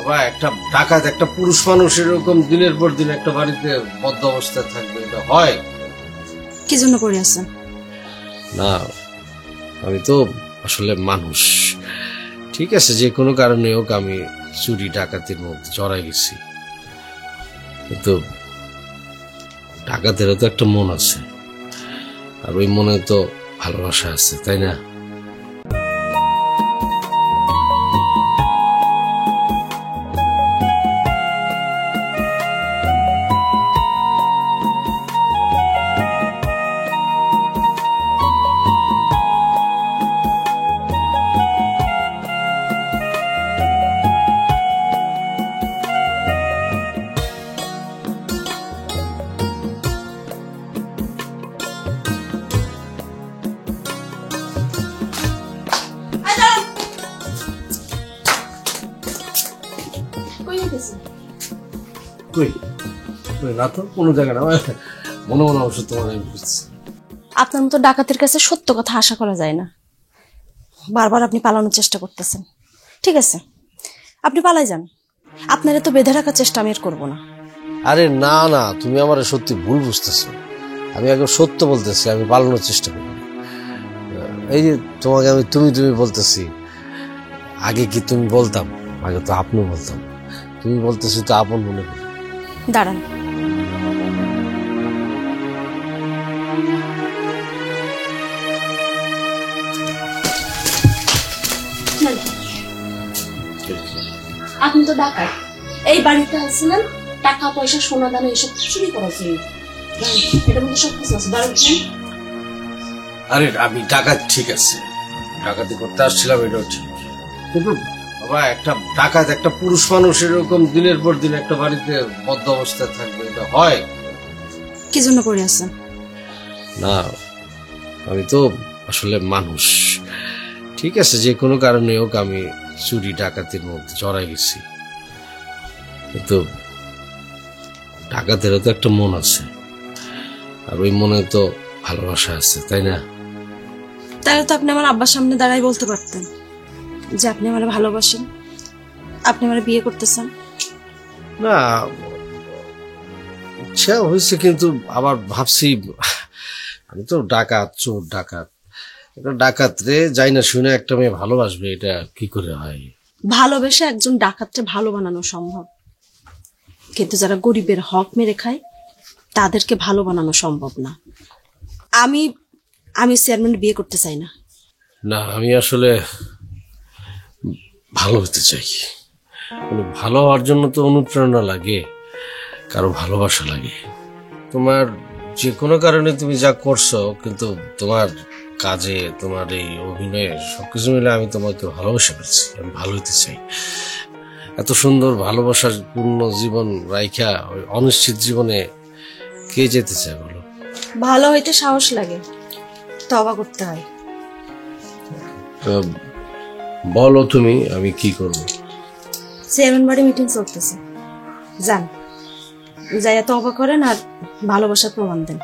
বাবা একটা ডাকাত একটা পুরুষ মানুষ এরকম দিনের পর দিন একটা বাড়িতে বদ্ধ অবস্থায় থাকবে, এটা হয়? কি জন্য পড়ে আছেন? না, আমি তো আসলে মানুষ, ঠিক আছে, যে কোনো কারণে হোক আমি চুরি ডাকাতির মধ্যে জড়াই গেছি, কিন্তু ডাকাতেরও তো একটা মন আছে, আর ওই মনে তো ভালোবাসা আছে, তাই না? না তো কোনো জায়গা না, মনে মনে অবশ্য তোমার আমি বুঝছি। আপনার মতো ডাকাতের কাছে সত্য কথা আশা করা যায় না। বারবার আপনি পালানোর চেষ্টা করতেছেন। ঠিক আছে, আপনি পালাই যান, আপনার তো বেঁধে রাখার চেষ্টা আমি আর করবো না। আরে না না, তুমি আমার সত্যি ভুল বুঝতেছো, আমি একদম সত্য বলতেছি, আমি পালানোর চেষ্টা করি। এই যে তোমাকে আমি তুমি তুমি বলতেছি, আগে কি তুমি বলতাম? আগে তো আপনি বলতাম, তুমি বলতেছি তো আপন মনে করি। দাঁড়ান, আপনি তো ডাকাত, এই বাড়িতে আসছিলেন টাকা পয়সা সোনা দানা এসব চুরি করার জন্য। এটার মধ্যে সব কিছু আছে। আরে আমি ডাকাত, ঠিক আছে, ডাকাতি করতে আসছিলাম, এটাও ঠিক, কিন্তু বাবা একটা ডাকাত একটা পুরুষ মানুষ এরকম দিনের পর দিন একটা বাড়িতে বদ্ধ অবস্থায় থাকবে, এটা হয়? কি জন্য পড়ে আছেন? না, আমি তো আসলে মানুষ, ঠিক আছে, যে কোনো কারণে হোক আমি চুরি ডাকাতির মধ্যে জড়াই গেছি, কিন্তু ডাকাতেরও তো একটা মন আছে, আর ওই মনে তো ভালোবাসা আছে, তাই না? তাহলে তো আপনি আমার আব্বার সামনে দাঁড়াই বলতে পারতেন যে আপনি আমার ভালোবাসেন, আপনি আমার বিয়ে করতেছেন। না, ইচ্ছা হয়েছে, কিন্তু আবার ভাবছি আমি তো ডাকাত, চোর ডাকাত, ডাকাত রে যাই না শুনে একটা মেয়ে ভালোবাসবে, এটা কি করে হয়? ভালোবেসে একজন ডাকাতকে ভালো বানানো সম্ভব, কিন্তু যারা গরিবের হক মেরে খায় তাদেরকে ভালো বানানো সম্ভব না। আমি আমি চেয়ারম্যান বিয়ে করতে চাই না। না, আমি আসলে ভালো হতে চাই, মানে ভালো হওয়ার জন্য তো অনুপ্রেরণা লাগে, কারো ভালোবাসা লাগে। তোমার যে কোনো কারণে তুমি যা করছো, কিন্তু তোমার কাজে, তোমার এই অভিনয়ে সবকিছু মিলে আমি তোমাকে ভালোবাসা পেয়েছি, আমি ভালো হতে চাই। এত সুন্দর ভালোবাসার পূর্ণ জীবন রাইখা ওই অনিশ্চিত জীবনে কে যেতে চায় বলো? ভালো হইতে সাহস লাগে, তওবা করতে হয়। বলো তুমি, আমি কি করব? চেয়ারম্যান বাড়ি মিটিং চলতেছে, যান, যাইয়া তওবা করেন আর ভালোবাসার প্রমাণ দেন।